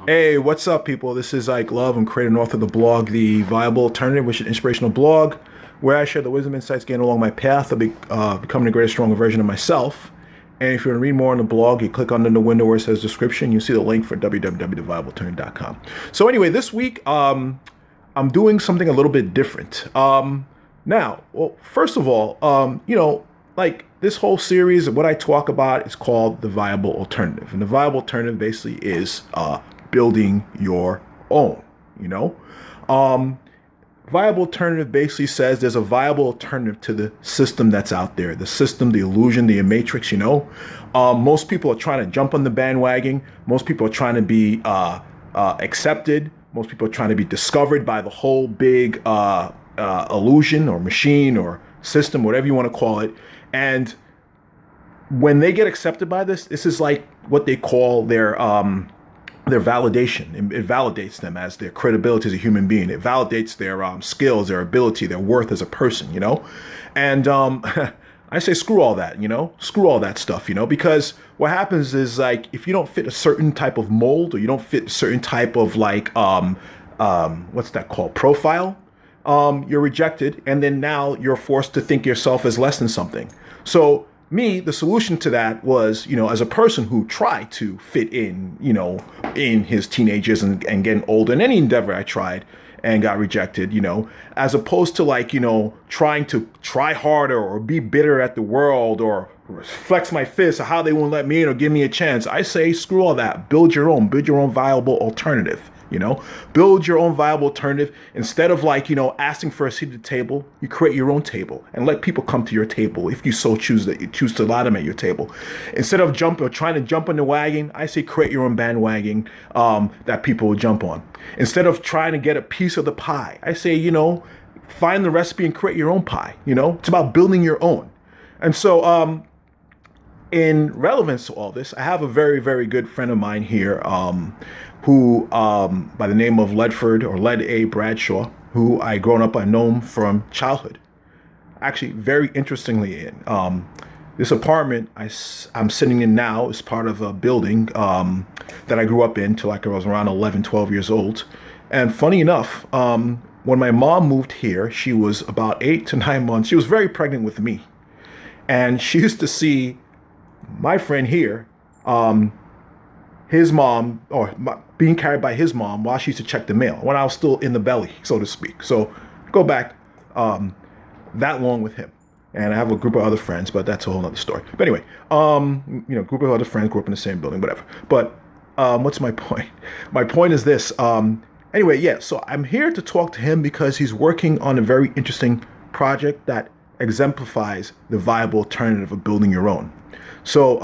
Hey, what's up, people? This is Ike Love. I'm creator and author of the blog, The Viable Alternative, which is an inspirational blog where I share the wisdom insights gained along my path of becoming a greater, stronger version of myself. And if you want to read more on the blog, you click on the window where it says description. You see the link for www.theviablealternative.com. So anyway, this week I'm doing something a little bit different. First of all, like this whole series of what I talk about is called the viable alternative, and the viable alternative basically is building your own. You know, um, viable alternative basically says there's a viable alternative to the system that's out there, the system, the illusion, the matrix. Most people are trying to jump on the bandwagon. Most people are trying to be accepted. Most people are trying to be discovered by the whole big illusion or machine or system, whatever you want to call it. And when they get accepted by this is like what they call their validation. It validates them as their credibility as a human being. It validates their skills, their ability, their worth as a person. And I say screw all that. Screw all that stuff. Because what happens is, like, if you don't fit a certain type of mold, or you don't fit a certain type of, like, what's that called, profile, you're rejected, and then now you're forced to think yourself as less than something. So the solution to that was, as a person who tried to fit in, in his teenagers and getting older, in any endeavor I tried and got rejected, as opposed to, like, trying to try harder or be bitter at the world or flex my fist or how they won't let me in or give me a chance. I say screw all that. Build your own viable alternative. Build your own viable alternative. Instead of, like, asking for a seat at the table, you create your own table and let people come to your table if you so choose, that you choose to allow them at your table. Instead of trying to jump on the wagon, I say create your own bandwagon that people will jump on. Instead of trying to get a piece of the pie, I say, find the recipe and create your own pie. It's about building your own. And so, in relevance to all this, I have a very, very good friend of mine here, who, by the name of Led A. Bradshaw, who I've known from childhood. Actually, very interestingly, this apartment I'm sitting in now is part of a building that I grew up in till, like, I was around 11, 12 years old. And funny enough, when my mom moved here, she was about 8 to 9 months. She was very pregnant with me. And she used to see my friend here, his mom, being carried by his mom while she used to check the mail when I was still in the belly, so to speak. So go back that long with him. And I have a group of other friends, but that's a whole other story. But anyway, group of other friends grew up in the same building, whatever. But what's my point? My point is this. So I'm here to talk to him because he's working on a very interesting project that exemplifies the viable alternative of building your own. So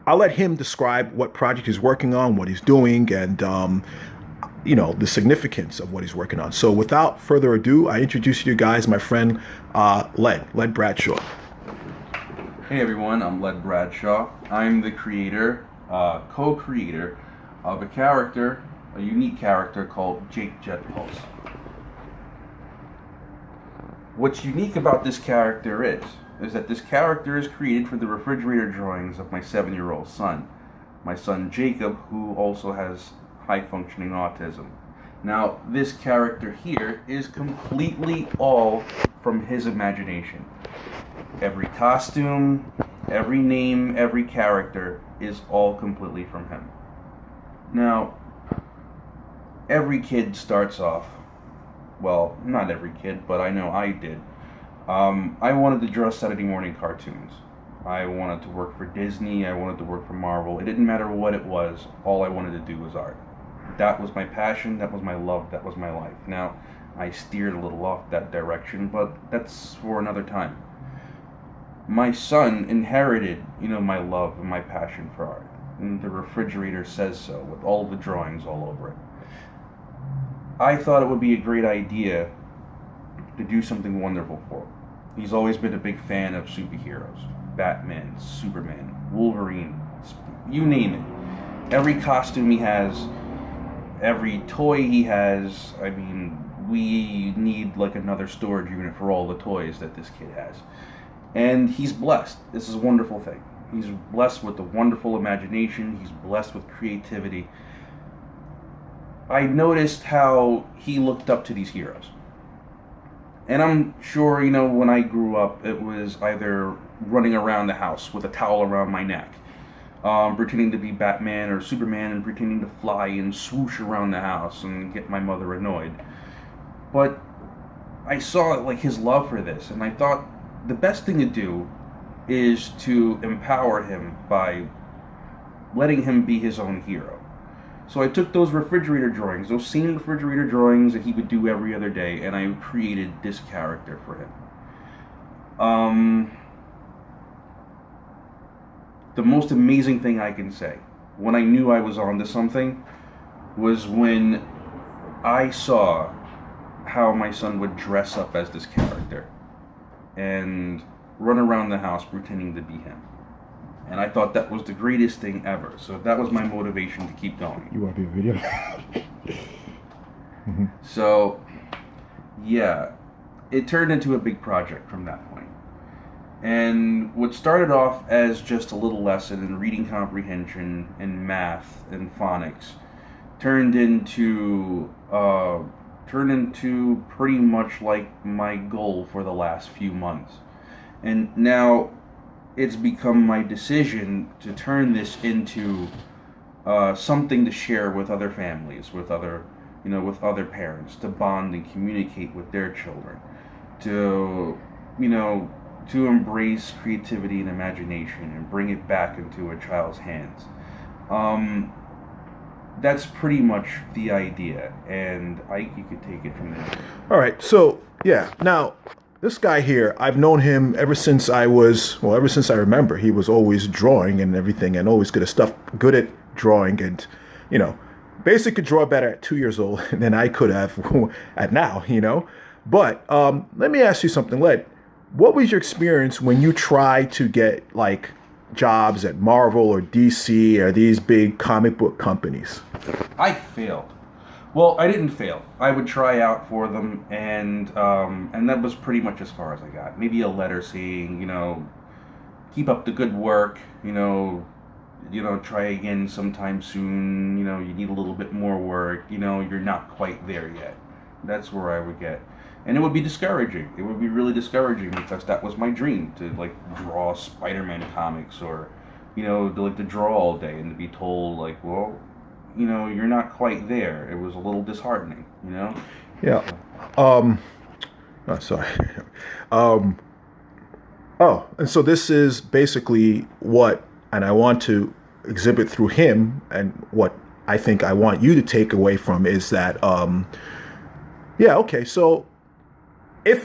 I'll let him describe what project he's working on, what he's doing, and the significance of what he's working on. So without further ado, I introduce to you guys my friend Led Bradshaw. Hey everyone, I'm Led Bradshaw. I'm the co-creator of a unique character called Jake Jetpulse. What's unique about this character is that this character is created for the refrigerator drawings of my 7-year-old son, my son Jacob, who also has high-functioning autism. Now, this character here is completely all from his imagination. Every costume, every name, every character is all completely from him. Now, every kid starts off, well, not every kid, but I know I did. I wanted to draw Saturday morning cartoons. I wanted to work for Disney. I wanted to work for Marvel. It didn't matter what it was. All I wanted to do was art. That was my passion. That was my love. That was my life. Now, I steered a little off that direction, but that's for another time. My son inherited, my love and my passion for art. And the refrigerator says so, with all the drawings all over it. I thought it would be a great idea to do something wonderful for him. He's always been a big fan of superheroes. Batman, Superman, Wolverine, you name it. Every costume he has, every toy he has, I mean, we need like another storage unit for all the toys that this kid has. And he's blessed. This is a wonderful thing. He's blessed with a wonderful imagination. He's blessed with creativity. I noticed how he looked up to these heroes. And I'm sure, when I grew up, it was either running around the house with a towel around my neck, pretending to be Batman or Superman and pretending to fly and swoosh around the house and get my mother annoyed. But I saw like his love for this, and I thought the best thing to do is to empower him by letting him be his own hero. So I took those refrigerator drawings, those same refrigerator drawings that he would do every other day, and I created this character for him. The most amazing thing I can say, when I knew I was onto something, was when I saw how my son would dress up as this character and run around the house pretending to be him. And I thought that was the greatest thing ever. So that was my motivation to keep going. You want to be a video? Mm-hmm. So, yeah, it turned into a big project from that point. And what started off as just a little lesson in reading comprehension and math and phonics turned into pretty much like my goal for the last few months. And now it's become my decision to turn this into something to share with other families, with other parents, to bond and communicate with their children, to embrace creativity and imagination and bring it back into a child's hands. That's pretty much the idea, and you could take it from there. All right, so yeah, now this guy here, I've known him ever since I remember. He was always drawing and everything, and always good at stuff, good at drawing, and basically could draw better at 2 years old than I could have at now. But let me ask you something, Led. What was your experience when you tried to get like jobs at Marvel or DC or these big comic book companies? I failed. Well, I didn't fail. I would try out for them, and that was pretty much as far as I got. Maybe a letter saying, keep up the good work, try again sometime soon, you need a little bit more work, you're not quite there yet. That's where I would get. And it would be discouraging. It would be really discouraging because that was my dream, to like draw Spider-Man comics or, to draw all day and to be told like, well, you're not quite there. It was a little disheartening, Yeah. Sorry. And so this is basically and I want to exhibit through him, and what I think I want you to take away from is that, so if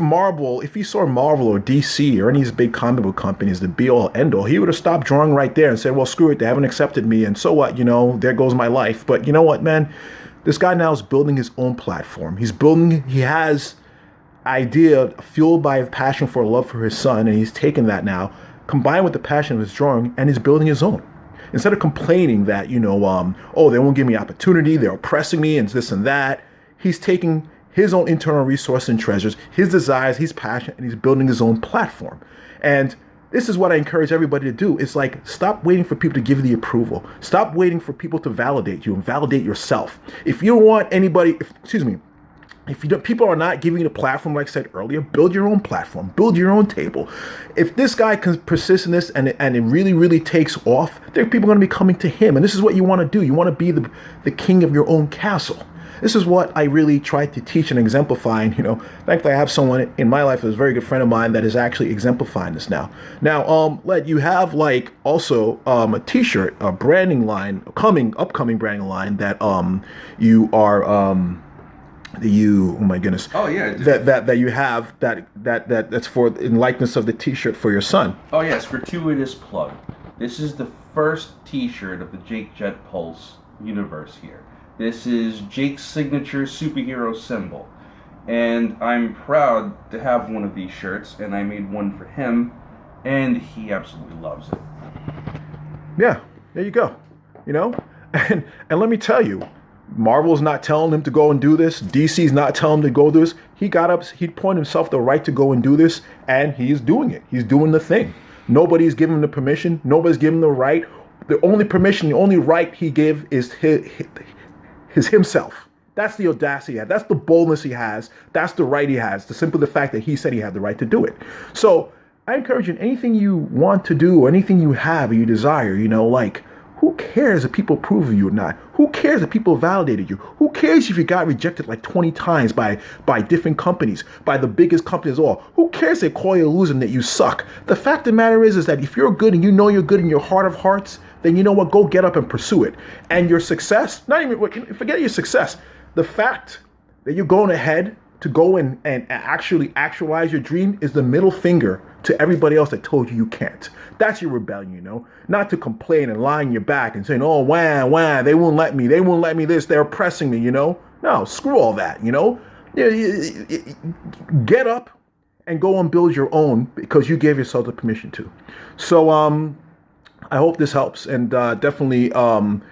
he saw Marvel or DC or any of these big comic book companies, the be-all, end-all, he would have stopped drawing right there and said, well, screw it, they haven't accepted me, and so what, there goes my life. But you know what, man? This guy now is building his own platform. He has idea fueled by a passion for love for his son, and he's taken that now, combined with the passion of his drawing, and he's building his own. Instead of complaining that, they won't give me opportunity, they're oppressing me, and this and that, he's taking his own internal resources and treasures, his desires, his passion, and he's building his own platform. And this is what I encourage everybody to do. It's like, stop waiting for people to give you the approval. Stop waiting for people to validate you and validate yourself. If you don't want anybody, people are not giving you the platform, like I said earlier, build your own platform, build your own table. If this guy can persist in this and it really, really takes off, there are people going to be coming to him. And this is what you want to do. You want to be the king of your own castle. This is what I really try to teach and exemplify. And, thankfully I have someone in my life who's a very good friend of mine that is actually exemplifying this now. Now, Led, you have like also a t-shirt, a branding line, upcoming branding line that you are oh my goodness. Oh yeah. That you have that's for in likeness of the t-shirt for your son. Oh yes, gratuitous plug. This is the first t-shirt of the Jake Jet Pulse universe here. This is Jake's signature superhero symbol. And I'm proud to have one of these shirts, and I made one for him, and he absolutely loves it. Yeah, there you go. And let me tell you, Marvel's not telling him to go and do this. DC's not telling him to go do this. He got up, he pointed himself the right to go and do this, and he's doing it. He's doing the thing. Nobody's given him the permission. Nobody's given him the right. The only permission, the only right he gave is his himself. That's the audacity he has. That's the boldness he has. That's the right he has. The fact that he said he had the right to do it. So I encourage you, anything you want to do, or anything you have or you desire, like, who cares if people approve of you or not? Who cares if people validated you? Who cares if you got rejected like 20 times by different companies, by the biggest companies of all? Who cares they call you a loser and that you suck? The fact of the matter is that if you're good and you know you're good in your heart of hearts, then you know what? Go get up and pursue it. And your success, not even, forget your success. The fact that you're going ahead to go and actually actualize your dream is the middle finger to everybody else that told you you can't. That's your rebellion, Not to complain and lie in your back and saying, oh, wah, they won't let me. They won't let me this. They're oppressing me, No, screw all that, Get up and go and build your own because you gave yourself the permission to. So I hope this helps. And definitely I'm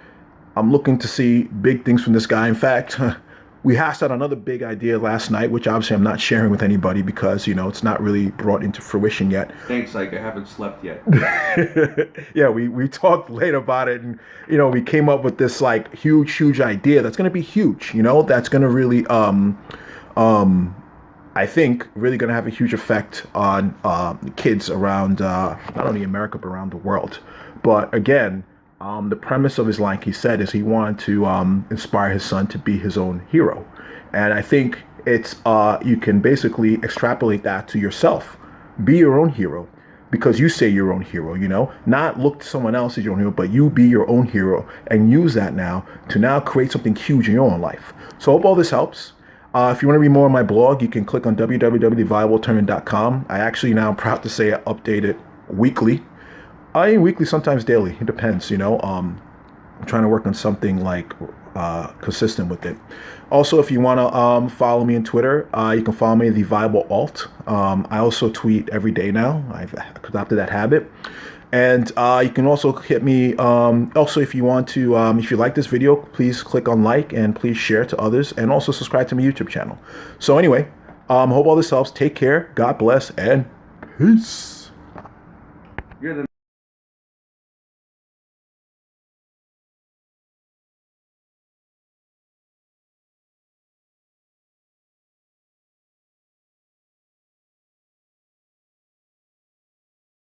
looking to see big things from this guy. In fact, we hashed out another big idea last night, which obviously I'm not sharing with anybody because, it's not really brought into fruition yet. Thanks, Ike. I haven't slept yet. Yeah, we talked late about it, and, we came up with this, like, huge idea that's going to be huge, that's going to really, I think, really going to have a huge effect on kids around, not only America, but around the world. But again, the premise of his, like he said, is he wanted to inspire his son to be his own hero. And I think it's you can basically extrapolate that to yourself. Be your own hero because you say your own hero, not look to someone else as your own hero, but you be your own hero and use that now to create something huge in your own life. So I hope all this helps. If you want to read more on my blog, you can click on www.theviablealternative.com. I actually now, I'm proud to say, I update it weekly. Weekly, sometimes daily. It depends, I'm trying to work on something like consistent with it. Also, if you want to follow me on Twitter, you can follow me at The Viable Alt. I also tweet every day now. I've adopted that habit. And you can also hit me. Also, if you want to, if you like this video, please click on like and please share to others. And also subscribe to my YouTube channel. So anyway, hope all this helps. Take care. God bless and peace. You're the